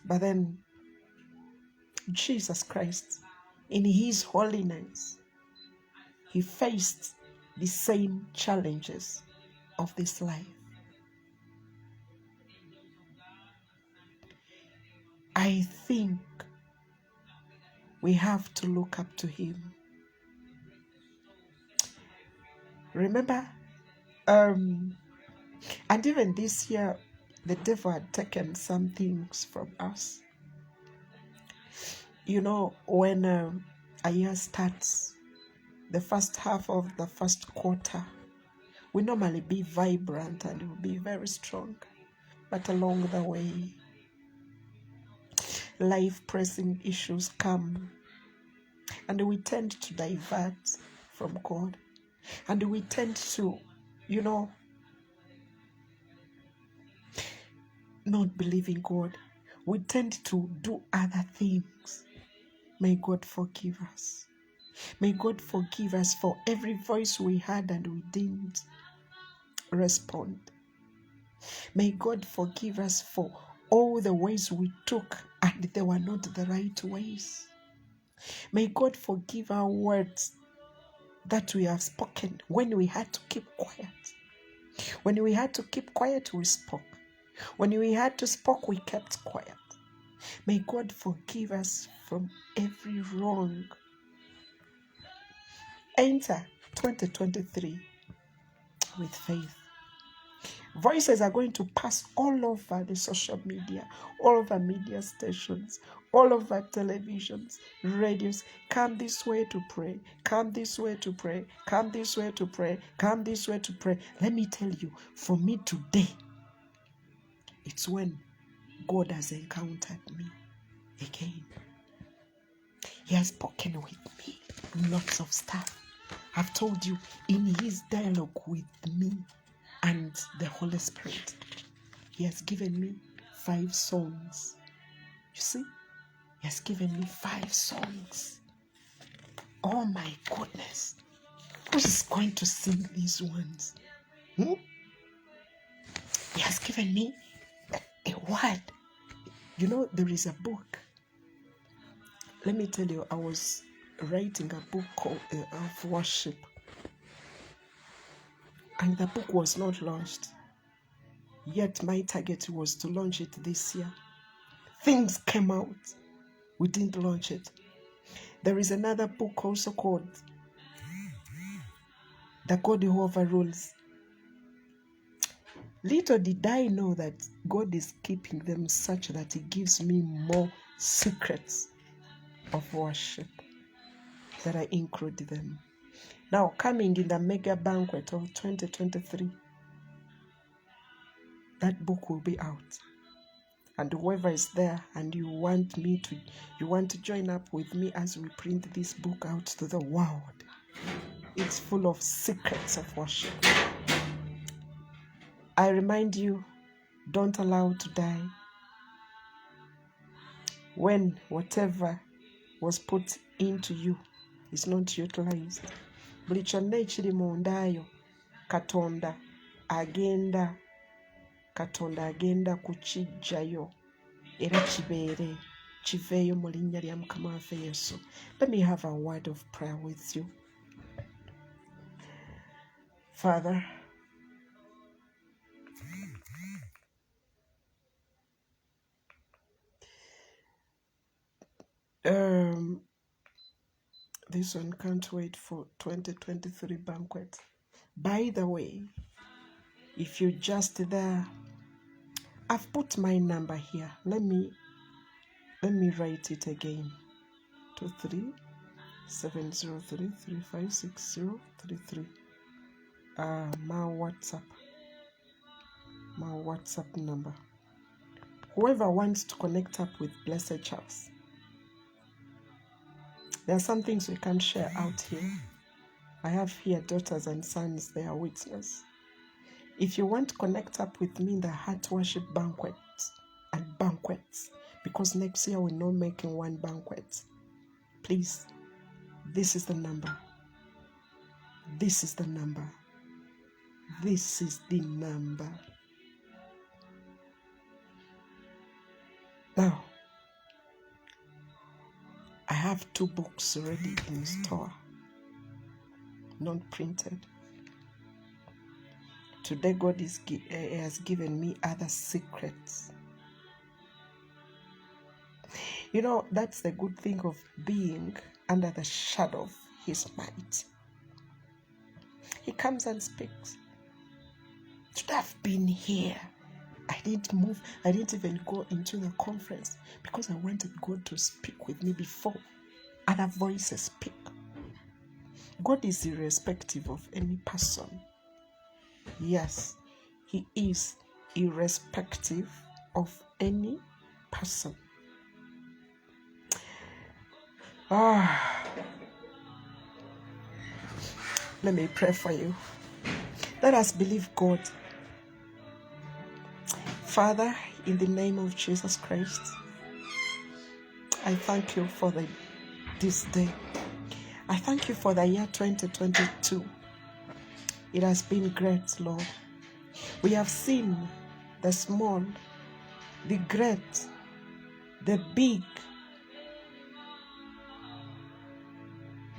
But then Jesus Christ, in his holiness, he faced the same challenges of this life. I think we have to look up to him. Remember, and even this year, the devil had taken some things from us. When a year starts, the first half of the first quarter, we normally be vibrant and we'll be very strong. But along the way, life-pressing issues come, and we tend to divert from God. And we tend to, not believe in God. We tend to do other things. May God forgive us. May God forgive us for every voice we heard and we didn't respond. May God forgive us for all the ways we took and they were not the right ways. May God forgive our words that we have spoken when we had to keep quiet. When we had to keep quiet, we spoke. When we had to speak, we kept quiet. May God forgive us from every wrong. Enter 2023 with faith. Voices are going to pass all over the social media, all over media stations, all over televisions, radios. Come this way to pray. Come this way to pray. Come this way to pray. Come this way to pray. Let me tell you, for me today, it's when God has encountered me again. He has spoken with me lots of stuff. I've told you, in his dialogue with me and the Holy Spirit, he has given me 5 songs. You see, he has given me 5 songs. Oh my goodness. Who's going to sing these ones? He has given me a word. You know, there is a book. Let me tell you, I was writing a book called of worship. And the book was not launched. Yet my target was to launch it this year. Things came out. We didn't launch it. There is another book also called The God Who Overrules. Little did I know that God is keeping them such that he gives me more secrets of worship that I include them. Now, coming in the mega banquet of 2023, that book will be out. And whoever is there and you want to join up with me as we print this book out to the world. It's full of secrets of worship. I remind you, don't allow to die. When whatever was put into you is not utilized. Buli kyonna ekiri mundayo Katonda agenda kukiggyayo era kiveeyo mu linnya lya Mukama waffe Yesu. Let me have a word of prayer with you. Father, this one can't wait for 2023 banquet. By the way, if you're just there, I've put my number here. Let me write it again. 23-703-356033. My WhatsApp number. Whoever wants to connect up with Blessed Charles, there are some things we can share out here. I have here daughters and sons, they are witness. If you want to connect up with me in the Heart Worship banquets, because next year we're not making one banquet, please, this is the number. This is the number. This is the number. Now, I have 2 books already in store, not printed. Today, God has given me other secrets. You know, that's the good thing of being under the shadow of his might. He comes and speaks. Should have been here. I didn't move. I didn't even go into the conference because I wanted God to speak with me before other voices speak. God is irrespective of any person. Yes, he is irrespective of any person. Let me pray for you. Let us believe God. Father, in the name of Jesus Christ, I thank you for this day. I thank you for the year 2022. It has been great, Lord. We have seen the small, the great, the big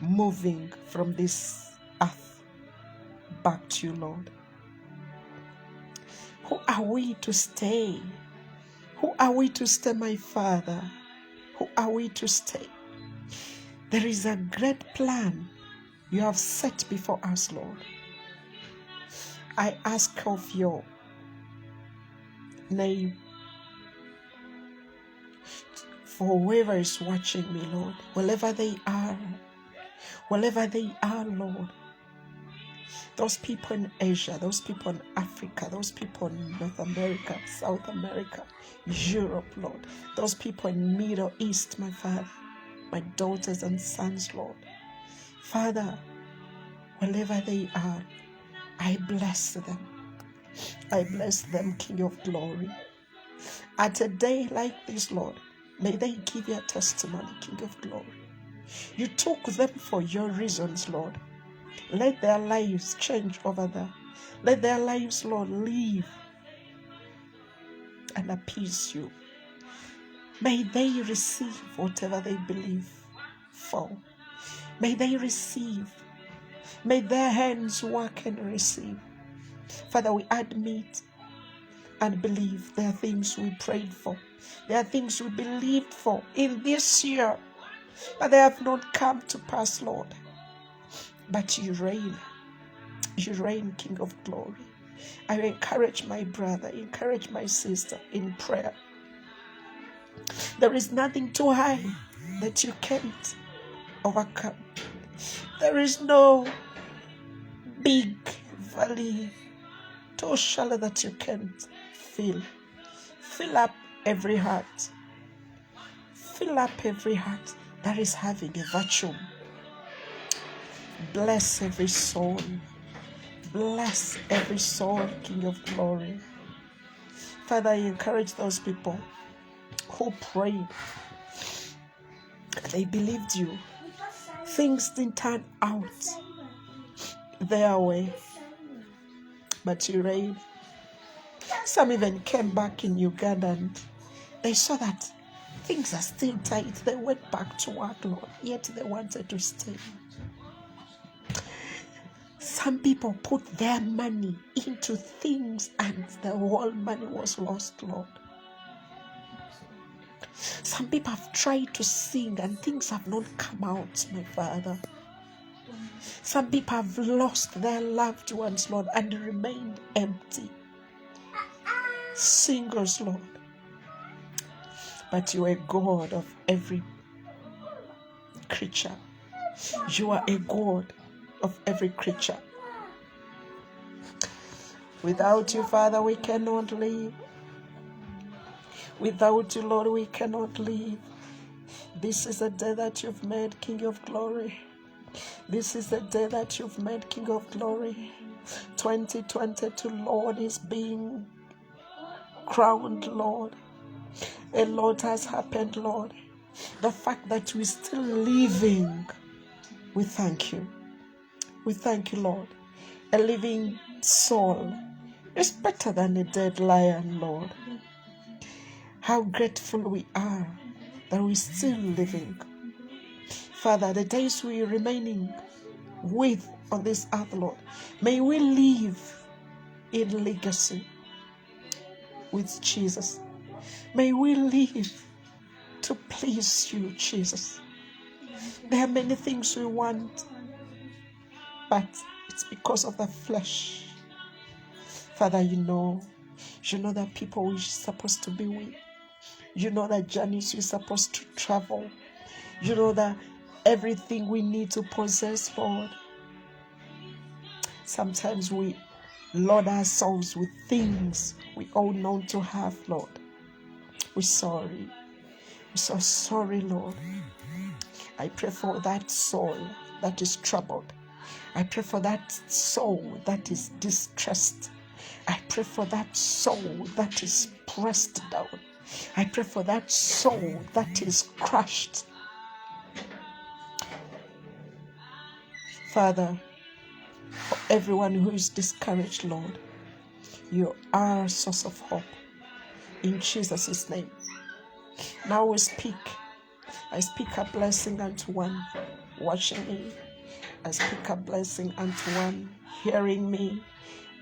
moving from this earth back to you, Lord. Who are we to stay? Who are we to stay, my Father? Who are we to stay? There is a great plan you have set before us, Lord. I ask of your name for whoever is watching me, Lord, wherever they are, Lord. Those people in Asia, those people in Africa, those people in North America, South America, Europe, Lord. Those people in Middle East, my Father, my daughters and sons, Lord. Father, wherever they are, I bless them. I bless them, King of Glory. At a day like this, Lord, may they give your testimony, King of Glory. You took them for your reasons, Lord. Let their lives change over there. Let their lives, Lord, live and appease you. May they receive whatever they believe for. May they receive. May their hands work and receive. Father, we admit and believe there are things we prayed for. There are things we believed for in this year, but they have not come to pass, Lord. But you reign. You reign, King of Glory. I encourage my brother, encourage my sister in prayer. There is nothing too high that you can't overcome. There is no big valley too shallow that you can't fill. Fill up every heart. Fill up every heart that is having a vacuum. Bless every soul. Bless every soul, King of Glory. Father, I encourage those people who prayed. They believed you. Things didn't turn out their way, but you reigned. Some even came back in Uganda and they saw that things are still tight. They went back to work, Lord, yet they wanted to stay. Some people put their money into things and the whole money was lost, Lord. Some people have tried to sing and things have not come out, my Father. Some people have lost their loved ones, Lord, and remained empty. Singers, Lord. But you are a God of every creature. You are a God of every creature. Without you, Father, we cannot live. Without you, Lord, we cannot live. This is a day that you've made, King of Glory. This is the day that you've made, King of Glory. 2022, Lord, is being crowned, Lord. A lot has happened, Lord. The fact that we're still living, we thank you. We thank you, Lord. A living soul is better than a dead lion, Lord. How grateful we are that we're still living. Father, the days we're remaining with on this earth, Lord, may we live in legacy with Jesus. May we live to please you, Jesus. There are many things we want, but it's because of the flesh. Father, you know the people we're supposed to be with. You know the journeys we're supposed to travel. You know that everything we need to possess, Lord. Sometimes we load ourselves with things we all know to have, Lord. We're sorry. We're so sorry, Lord. I pray for that soul that is troubled. I pray for that soul that is distressed. I pray for that soul that is pressed down. I pray for that soul that is crushed. Father, for everyone who is discouraged, Lord, you are a source of hope. In Jesus' name. Now we speak. I speak a blessing unto one watching me. I speak a blessing unto one hearing me.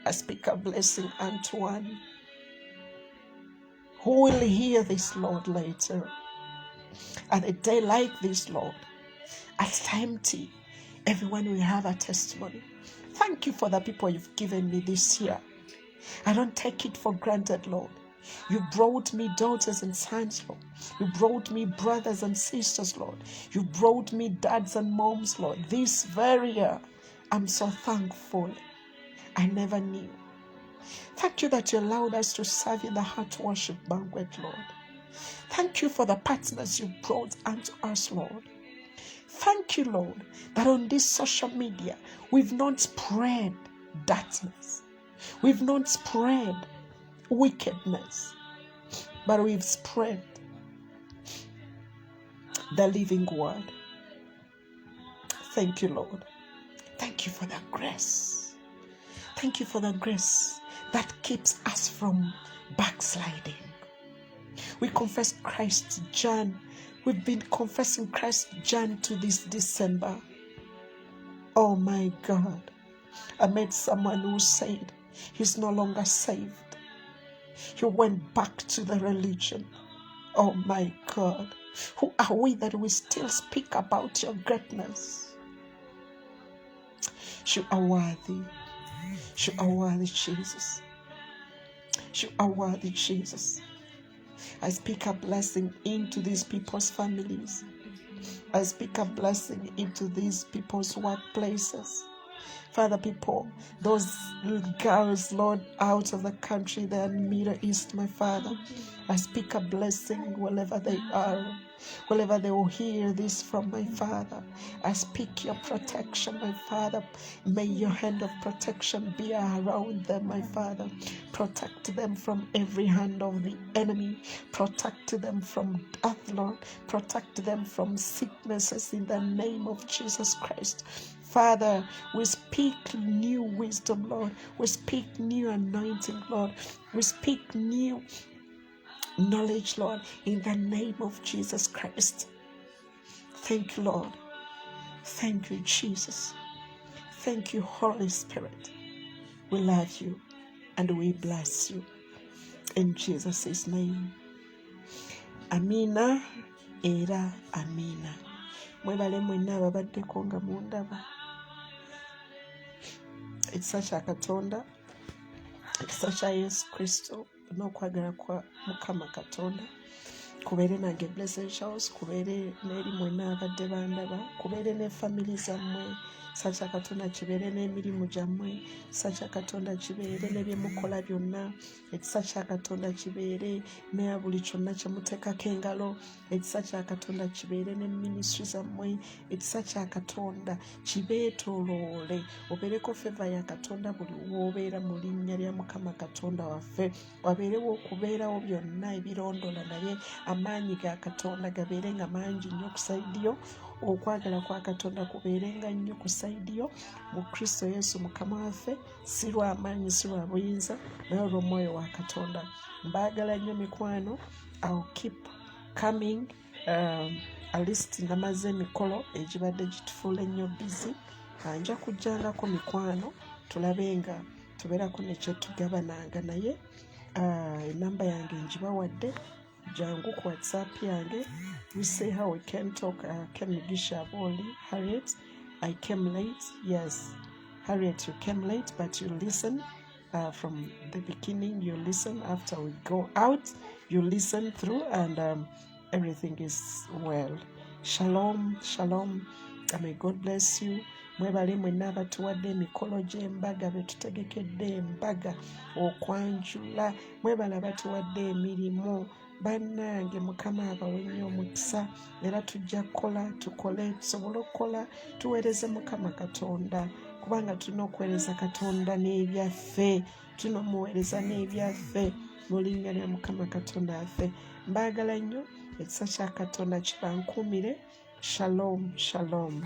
I speak a blessing unto one who will hear this, Lord, later. At a day like this, Lord, at empty, everyone will have a testimony. Thank you for the people you've given me this year. I don't take it for granted, Lord. You brought me daughters and sons, Lord. You brought me brothers and sisters, Lord. You brought me dads and moms, Lord. This very year, I'm so thankful. I never knew. Thank you that you allowed us to serve in the Heart Worship Banquet, Lord. Thank you for the partners you brought unto us, Lord. Thank you, Lord, that on this social media, we've not spread darkness. We've not spread wickedness, but we've spread the living word. Thank you, Lord. Thank you for the grace. Thank you for the grace that keeps us from backsliding. We confess Christ Jan. We've been confessing Christ Jan to this December. Oh my God. I met someone who said he's no longer saved. He went back to the religion. Oh my God. Who are we that we still speak about your greatness? You are worthy. You are worthy, Jesus. You are worthy, Jesus. I speak a blessing into these people's families. I speak a blessing into these people's workplaces. Father, people, those little girls, Lord, out of the country, they're in the Middle East, my Father. I speak a blessing wherever they are, wherever they will hear this from my Father. I speak your protection, my Father. May your hand of protection be around them, my Father. Protect them from every hand of the enemy. Protect them from death, Lord. Protect them from sicknesses in the name of Jesus Christ. Father, we speak new wisdom, Lord. We speak new anointing, Lord. We speak new knowledge, Lord, in the name of Jesus Christ. Thank you, Lord. Thank you, Jesus. Thank you, Holy Spirit. We love you and we bless you. In Jesus' name. Amina, era amina. Mwebale mwenna ababaddeko nga mundaba. Ekisa kya Katonda, ekisa kya Yesu Kristo n'okwagala kwa Mukama Katonda kubeere nange BLESSEDCharles, kubeere n'eri mwenna abadde bandaba, kubeere ne family zammwe. Ekisa kya Katonda kibeere n'emirimu gyammwe. Ekisa kya Katonda kibeere ne bye mukola byonna. Ekisa kya Katonda kibeere ne buli kyonna kye muteekako engalo. Ekisa kya Katonda kibeere ne ministry zammwe. Ekisa kya Katonda kibeetooloole. Obeereko feva ya Katonda buli w'obeera mu linnya lya Mukama Katonda waffe. Wabeerewo okubeerawo byonna ebirondoola, naye amaanyi ga Katonda gabeere nga mangi nnyo ku sayidi yo. Okwagala kwa Katonda kubeerenga nnyo ku sayidi yo. Mu Kristo Yesu Mukama waffe, si lwa maanyi, si lwa buyinza, naye olw'Omwoyo wa Katonda. Mbaagala nnyo mikwano. I'll keep coming. At least nga mazze emikolo egibadde gitufuula ennyo busy. Nja kujjangako mikwano tulabe nga tubeerako ne kye tugabananga, naye enamba yange ngibawadde. Jangu ku WhatsApp yange. We say how we can talk. Came Gisha Boli, Harriet. I came late. Yes, Harriet, you came late, but you listen from the beginning. You listen after we go out. You listen through, and everything is well. Shalom, shalom. May God bless you. Mwebale mwenna abatuwadde emikolo gy'embaga be tutegekedde embaga okwanjula. Mwebale abatuwadde emirimu. Bannange Mukama abawe nnyo omukisa, era tujja kukola, tukole, tusobole okukola, tuweereze Mukama Katonda, kubanga tulina okuweereza Katonda n'ebyaffe, tulina omuweereza n'ebyaffe mu linnya lya Mukama Katonda waffe. Mbaagala nnyo. Ekisa kya Katonda kibankuumire. Shalom, shalom.